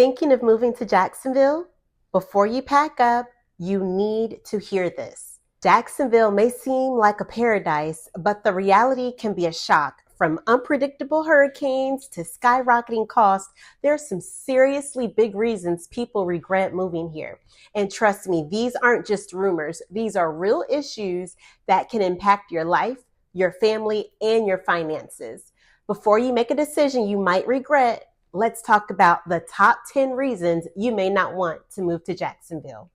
Thinking of moving to Jacksonville? Before you pack up, you need to hear this. Jacksonville may seem like a paradise, but the reality can be a shock. From unpredictable hurricanes to skyrocketing costs, there are some seriously big reasons people regret moving here. And trust me, these aren't just rumors. These are real issues that can impact your life, your family, and your finances. Before you make a decision you might regret, let's talk about the top 10 reasons you may not want to move to Jacksonville.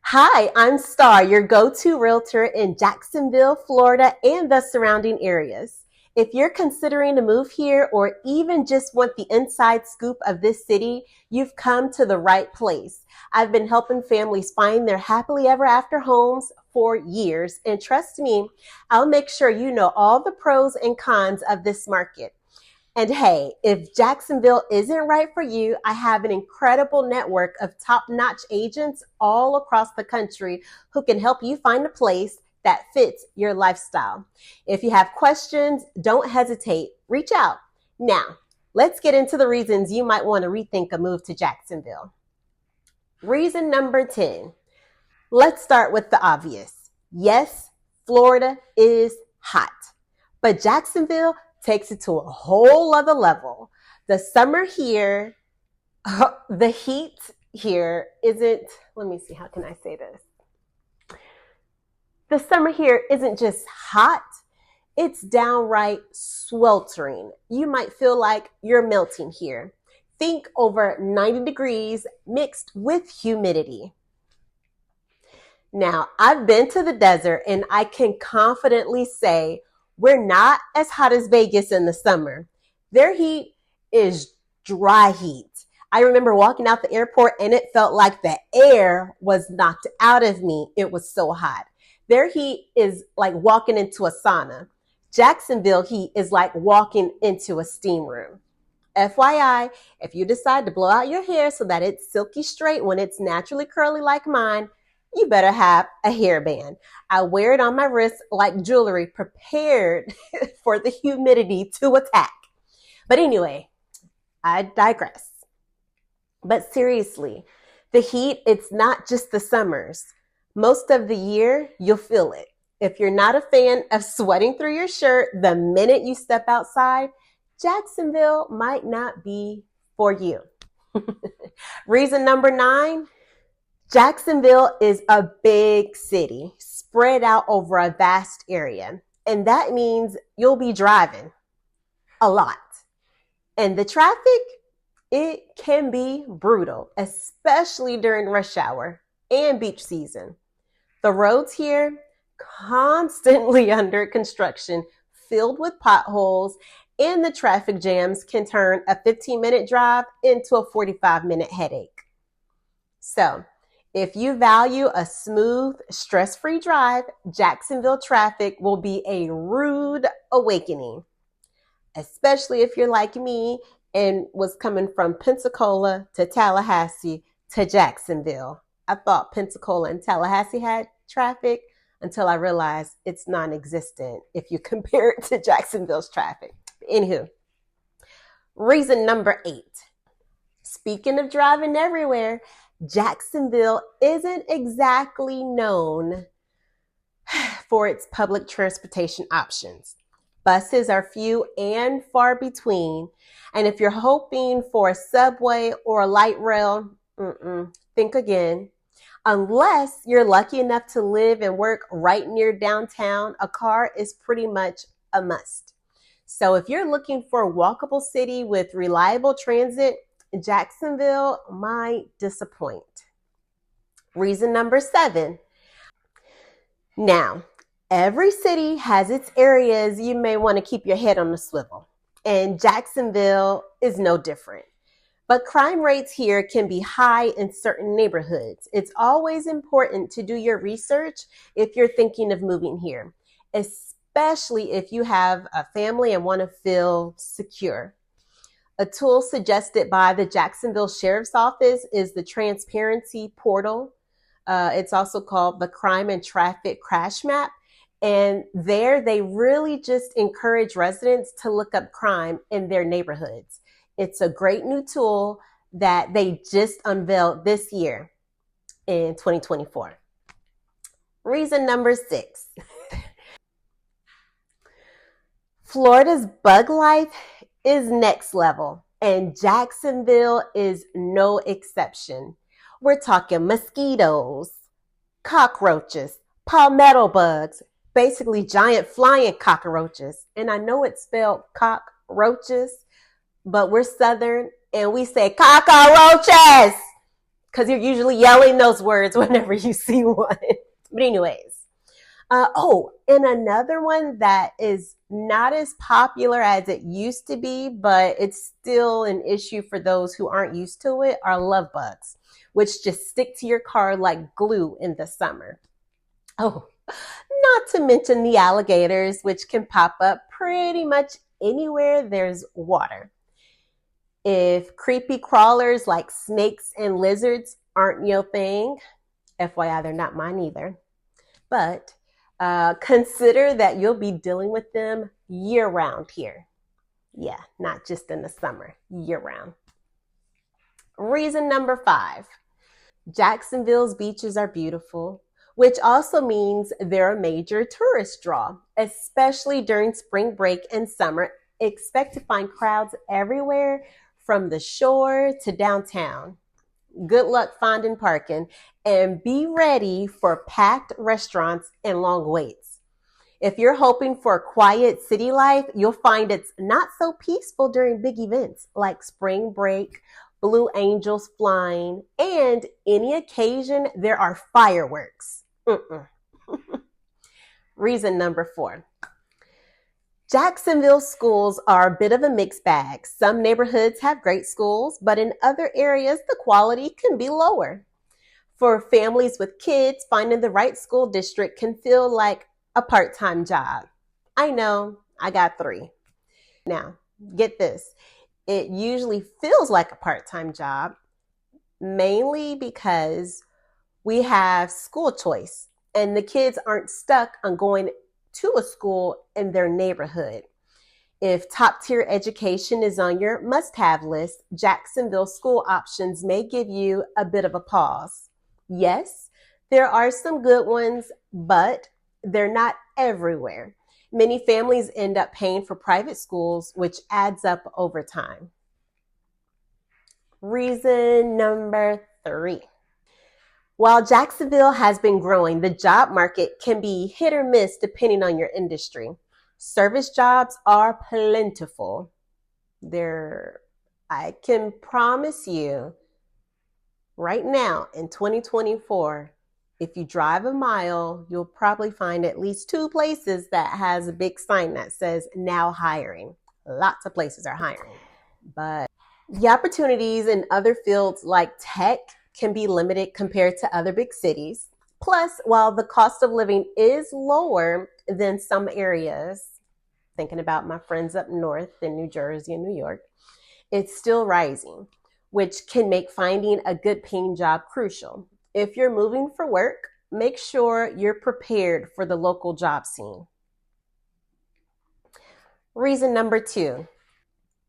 Hi, I'm Star, your go-to realtor in Jacksonville, Florida, and the surrounding areas. If you're considering to move here or even just want the inside scoop of this city, you've come to the right place. I've been helping families find their happily ever after homes for years, and trust me, I'll make sure you know all the pros and cons of this market. And hey, if Jacksonville isn't right for you, I have an incredible network of top-notch agents all across the country who can help you find a place that fits your lifestyle. If you have questions, don't hesitate. Reach out. Now, let's get into the reasons you might want to rethink a move to Jacksonville. Reason number 10. Let's start with the obvious. Yes, Florida is hot, but Jacksonville takes it to a whole other level. The summer here, the heat here isn't, let me see, how can I say this? The summer here isn't just hot, it's downright sweltering. You might feel like you're melting here. Think over 90 degrees mixed with humidity. Now, I've been to the desert and I can confidently say we're not as hot as Vegas in the summer. Their heat is dry heat. I remember walking out the airport and it felt like the air was knocked out of me. It was so hot. Their heat is like walking into a sauna. Jacksonville heat is like walking into a steam room. FYI, if you decide to blow out your hair so that it's silky straight when it's naturally curly like mine, you better have a hairband. I wear it on my wrist like jewelry, prepared for the humidity to attack. But anyway, I digress. But seriously, the heat, it's not just the summers. Most of the year, you'll feel it. If you're not a fan of sweating through your shirt the minute you step outside, Jacksonville might not be for you. Reason number 9, Jacksonville is a big city spread out over a vast area. And that means you'll be driving a lot. And the traffic, it can be brutal, especially during rush hour and beach season. The roads here, constantly under construction, filled with potholes, and the traffic jams can turn a 15-minute drive into a 45-minute headache. So, if you value a smooth, stress-free drive, Jacksonville traffic will be a rude awakening, especially if you're like me and was coming from Pensacola to Tallahassee to Jacksonville. I thought Pensacola and Tallahassee had traffic until I realized it's non-existent if you compare it to Jacksonville's traffic. Anywho, reason number 8. Speaking of driving everywhere, Jacksonville isn't exactly known for its public transportation options. Buses are few and far between. And if you're hoping for a subway or a light rail, think again. Unless you're lucky enough to live and work right near downtown, a car is pretty much a must. So if you're looking for a walkable city with reliable transit, Jacksonville might disappoint. Reason number 7. Now, every city has its areas you may want to keep your head on the swivel, and Jacksonville is no different. But crime rates here can be high in certain neighborhoods. It's always important to do your research if you're thinking of moving here, especially if you have a family and want to feel secure. A tool suggested by the Jacksonville Sheriff's Office is the Transparency Portal. It's also called the Crime and Traffic Crash Map. And there they really just encourage residents to look up crime in their neighborhoods. It's a great new tool that they just unveiled this year in 2024. Reason number 6. Florida's bug life is next level, and Jacksonville is no exception. We're talking mosquitoes, cockroaches, palmetto bugs, basically giant flying cockroaches. And I know it's spelled cockroaches, but we're Southern and we say cockroaches because you're usually yelling those words whenever you see one. But anyways, and another one that is not as popular as it used to be, but it's still an issue for those who aren't used to it, are love bugs, which just stick to your car like glue in the summer. Oh, not to mention the alligators, which can pop up pretty much anywhere there's water. If creepy crawlers like snakes and lizards aren't your thing, FYI, they're not mine either. But consider that you'll be dealing with them year-round here. Yeah, not just in the summer, year-round. Reason number 5. Jacksonville's beaches are beautiful, which also means they're a major tourist draw, especially during spring break and summer. Expect to find crowds everywhere from the shore to downtown. Good luck finding parking, and be ready for packed restaurants and long waits. If you're hoping for quiet city life, you'll find it's not so peaceful during big events like spring break, Blue Angels flying, and any occasion there are fireworks. Reason number 4. Jacksonville schools are a bit of a mixed bag. Some neighborhoods have great schools, but in other areas, the quality can be lower. For families with kids, finding the right school district can feel like a part-time job. I know, I got 3. Now, get this. It usually feels like a part-time job, mainly because we have school choice and the kids aren't stuck on going to a school in their neighborhood. If top-tier education is on your must-have list, Jacksonville school options may give you a bit of a pause. Yes, there are some good ones, but they're not everywhere. Many families end up paying for private schools, which adds up over time. Reason number 3. While Jacksonville has been growing, the job market can be hit or miss depending on your industry. Service jobs are plentiful. I can promise you right now in 2024, if you drive a mile, you'll probably find at least 2 places that has a big sign that says now hiring. Lots of places are hiring, but the opportunities in other fields like tech can be limited compared to other big cities. Plus, while the cost of living is lower than some areas, thinking about my friends up north in New Jersey and New York, it's still rising, which can make finding a good paying job crucial. If you're moving for work, make sure you're prepared for the local job scene. Reason number 2.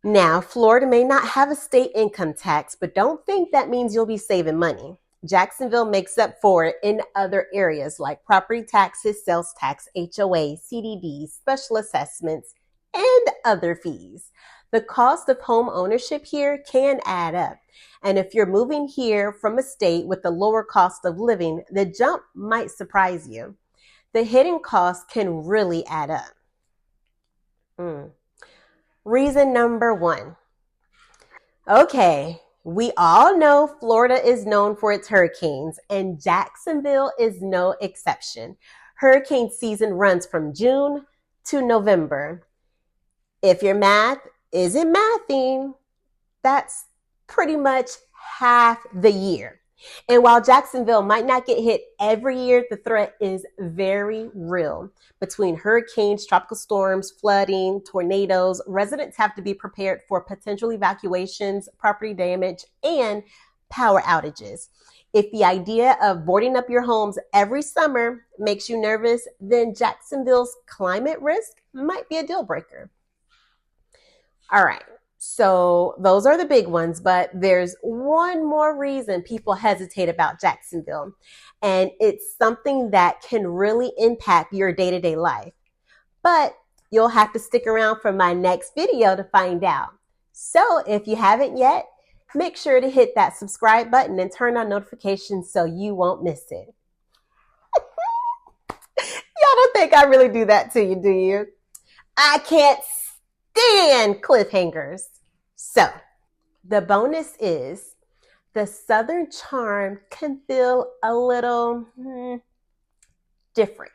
Now, Florida may not have a state income tax, but don't think that means you'll be saving money. Jacksonville makes up for it in other areas like property taxes, sales tax, HOA, CDDs, special assessments, and other fees. The cost of home ownership here can add up. And if you're moving here from a state with a lower cost of living, the jump might surprise you. The hidden costs can really add up. Reason number 1. Okay, we all know Florida is known for its hurricanes, and Jacksonville is no exception. Hurricane season runs from June to November. If your math isn't mathing, that's pretty much half the year. And while Jacksonville might not get hit every year, the threat is very real. Between hurricanes, tropical storms, flooding, tornadoes, residents have to be prepared for potential evacuations, property damage, and power outages. If the idea of boarding up your homes every summer makes you nervous, then Jacksonville's climate risk might be a deal breaker. All right. So those are the big ones, but there's one more reason people hesitate about Jacksonville, and it's something that can really impact your day-to-day life. But you'll have to stick around for my next video to find out. So if you haven't yet, make sure to hit that subscribe button and turn on notifications so you won't miss it. Y'all don't think I really do that to you, do you? I can't stand cliffhangers. So the bonus is the Southern charm can feel a little different.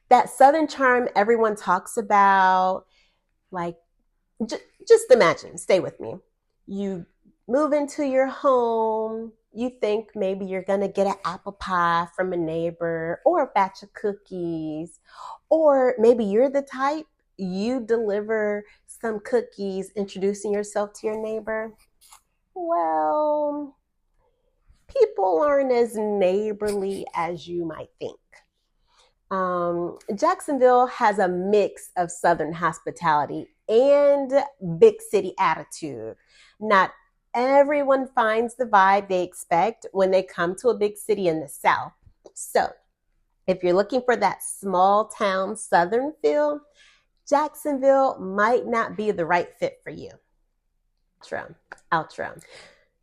That Southern charm everyone talks about, like, just imagine, stay with me. You move into your home, you think maybe you're going to get an apple pie from a neighbor or a batch of cookies, or maybe you're the type, you deliver some cookies introducing yourself to your neighbor. Well, people aren't as neighborly as you might think. Jacksonville has a mix of Southern hospitality and big city attitude. Not everyone finds the vibe they expect when they come to a big city in the South. So if you're looking for that small town Southern feel, Jacksonville might not be the right fit for you. Outro.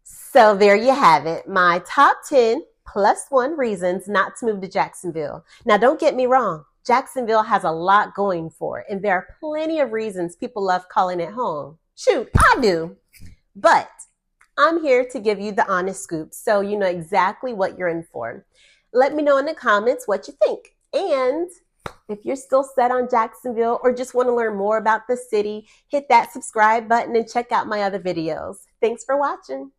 So there you have it. My top 10 +1 reasons not to move to Jacksonville. Now, don't get me wrong. Jacksonville has a lot going for it, and there are plenty of reasons people love calling it home. Shoot, I do. But I'm here to give you the honest scoop so you know exactly what you're in for. Let me know in the comments what you think. And if you're still set on Jacksonville or just want to learn more about the city, hit that subscribe button and check out my other videos. Thanks for watching.